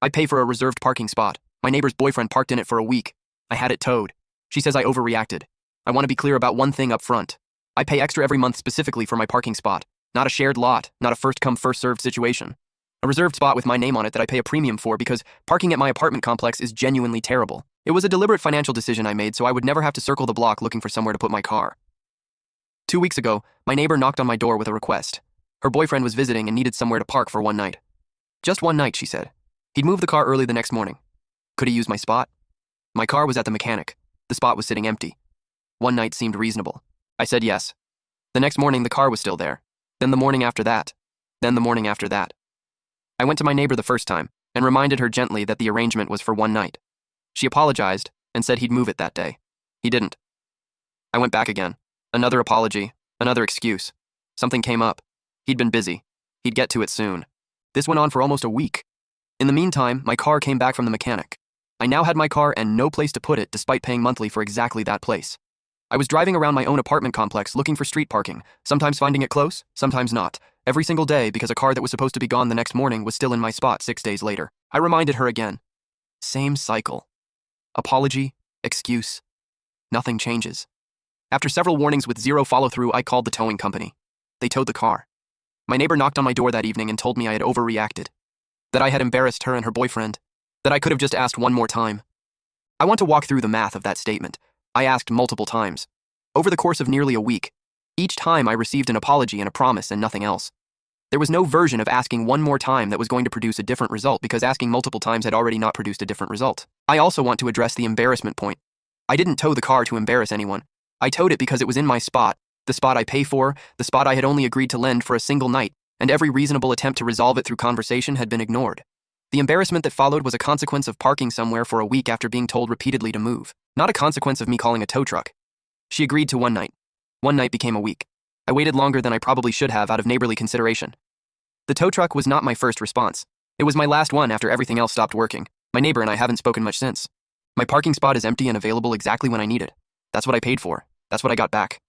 I pay for a reserved parking spot. My neighbor's boyfriend parked in it for a week. I had it towed. She says I overreacted. I want to be clear about one thing up front. I pay extra every month specifically for my parking spot. Not a shared lot, not a first-come, first-served situation. A reserved spot with my name on it that I pay a premium for because parking at my apartment complex is genuinely terrible. It was a deliberate financial decision I made so I would never have to circle the block looking for somewhere to put my car. 2 weeks ago, my neighbor knocked on my door with a request. Her boyfriend was visiting and needed somewhere to park for one night. Just one night, she said. He'd move the car early the next morning. Could he use my spot? My car was at the mechanic. The spot was sitting empty. One night seemed reasonable. I said yes. The next morning, the car was still there. Then the morning after that. Then the morning after that. I went to my neighbor the first time and reminded her gently that the arrangement was for one night. She apologized and said he'd move it that day. He didn't. I went back again. Another apology, another excuse. Something came up. He'd been busy. He'd get to it soon. This went on for almost a week. In the meantime, my car came back from the mechanic. I now had my car and no place to put it despite paying monthly for exactly that place. I was driving around my own apartment complex looking for street parking, sometimes finding it close, sometimes not, every single day because a car that was supposed to be gone the next morning was still in my spot 6 days later. I reminded her again. Same cycle. Apology, excuse. Nothing changes. After several warnings with zero follow-through, I called the towing company. They towed the car. My neighbor knocked on my door that evening and told me I had overreacted, that I had embarrassed her and her boyfriend, that I could have just asked one more time. I want to walk through the math of that statement. I asked multiple times. Over the course of nearly a week, each time I received an apology and a promise and nothing else. There was no version of asking one more time that was going to produce a different result because asking multiple times had already not produced a different result. I also want to address the embarrassment point. I didn't tow the car to embarrass anyone. I towed it because it was in my spot, the spot I pay for, the spot I had only agreed to lend for a single night, and every reasonable attempt to resolve it through conversation had been ignored. The embarrassment that followed was a consequence of parking somewhere for a week after being told repeatedly to move, not a consequence of me calling a tow truck. She agreed to one night. One night became a week. I waited longer than I probably should have out of neighborly consideration. The tow truck was not my first response. It was my last one after everything else stopped working. My neighbor and I haven't spoken much since. My parking spot is empty and available exactly when I need it. That's what I paid for. That's what I got back.